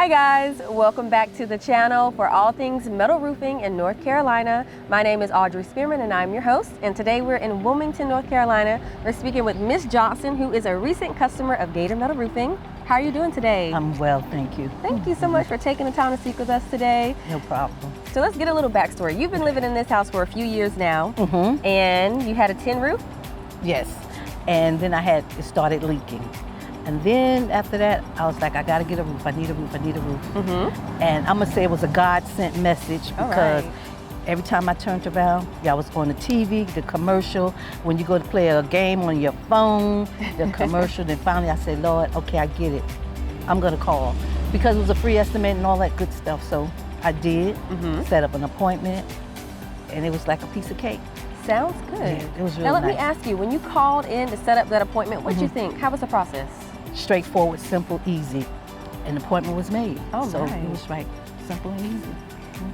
Hi guys, welcome back to the channel for all things metal roofing in North Carolina. My name is Audrey Spearman and I'm your host, and today we're in Wilmington, North Carolina. We're speaking with Miss Johnson, who is a recent customer of Gator Metal Roofing. How are you doing today? I'm well, thank you. Thank you so much for taking the time to speak with us today. No problem. So let's get a little backstory. You've been living in this house for a few years now, and you had a tin roof? Yes, and then it started leaking. And then after that, I was like, I gotta get a roof. I need a roof, I need a roof. And I'm gonna say it was a God-sent message because every time I turned around, I was on the TV, the commercial. When you go to play a game on your phone, the commercial. Then finally I said, Lord, okay, I get it. I'm gonna call. Because it was a free estimate and all that good stuff. So I did, set up an appointment, and it was like a piece of cake. Sounds good. Yeah, it was really Now let nice. me ask you, when you called in to set up that appointment, what did you think? How was the process? Straightforward, simple, easy. An appointment was made. Oh, so nice. it was right, simple and easy.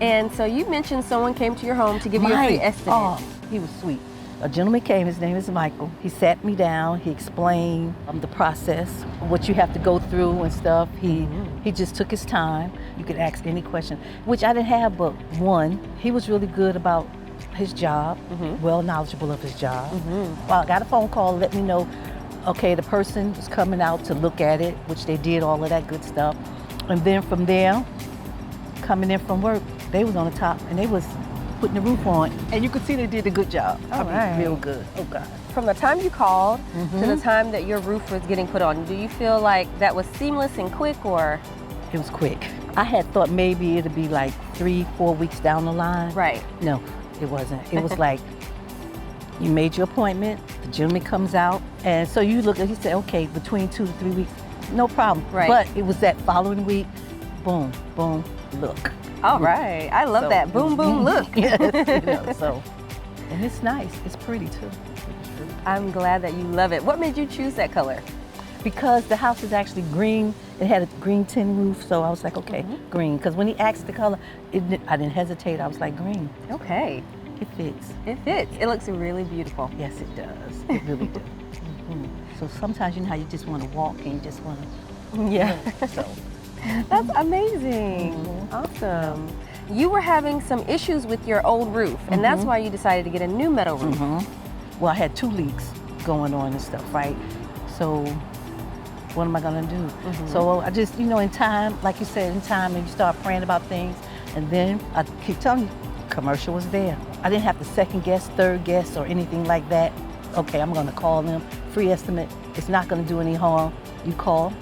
And so you mentioned someone came to your home to give you a free estimate. Oh, he was sweet. A gentleman came, his name is Michael. He sat me down, he explained the process, what you have to go through and stuff. He just took his time. You could ask any question, which I didn't have but one. He was really good about his job, well knowledgeable of his job. Well, I got a phone call, let me know, okay, the person was coming out to look at it, which they did all of that good stuff. And then from there, coming in from work, they was on the top and they was putting the roof on. And you could see they did a good job. Real good, oh God. From the time you called to the time that your roof was getting put on, do you feel like that was seamless and quick, or? It was quick. I had thought maybe it'd be like 3-4 weeks down the line. Right. No, it wasn't. It was like, you made your appointment, the gentleman comes out, and so you look, he said, okay, between 2 to 3 weeks, no problem. Right. But it was that following week, boom, boom, look. All right, I love that. Boom, boom, look. Yes, so, and it's nice, it's pretty too. I'm glad that you love it. What made you choose that color? Because the house is actually green. It had a green tin roof, so I was like, okay, green. Because when he asked the color, I didn't hesitate, I was like, green. Okay. It fits. It fits. It looks really beautiful. Yes, it does. It really does. So sometimes you know how you just want to walk and you just want to. Yeah. So. That's amazing. Awesome. You were having some issues with your old roof, and that's why you decided to get a new metal roof. Well, I had 2 leaks going on and stuff, right? So what am I gonna do? So I just, in time, like you said, in time, and you start praying about things, and then I keep telling you, commercial was there. I didn't have to second guess, third guess, or anything like that. Okay, I'm gonna call them, free estimate. It's not gonna do any harm. You call,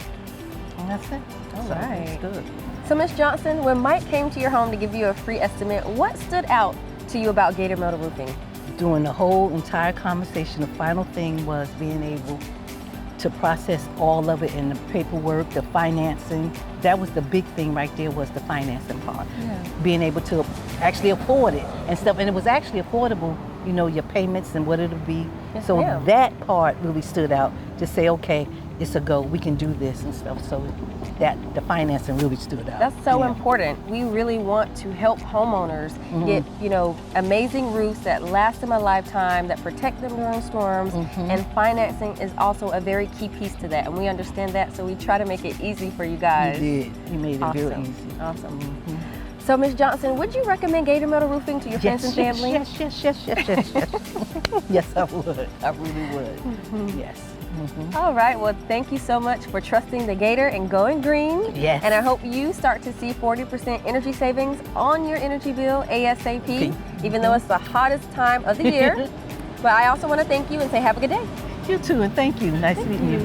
and that's it. All So right. it's good. So Ms. Johnson, when Mike came to your home to give you a free estimate, what stood out to you about Gator Metal Roofing? During the whole entire conversation, the final thing was being able to process all of it in the paperwork, the financing. That was the big thing right there, was the financing part. Being able to actually afford it and stuff. And it was actually affordable, your payments and what it'll be. Yes, so ma'am. that part really stood out to say, okay, it's a go, we can do this and stuff. So that the financing really stood out. That's so important. We really want to help homeowners get, amazing roofs that last them a lifetime, that protect them during storms, and financing is also a very key piece to that, and we understand that, so we try to make it easy for you guys. You did. You made it real easy. Awesome. So Ms. Johnson, would you recommend Gator Metal Roofing to your friends and family? Yes. Yes, I would. I really would. Yes. All right, well, thank you so much for trusting the Gator and going green. Yes. And I hope you start to see 40% energy savings on your energy bill ASAP, even though it's the hottest time of the year. But I also want to thank you and say have a good day. You too, and thank you. Nice meeting you.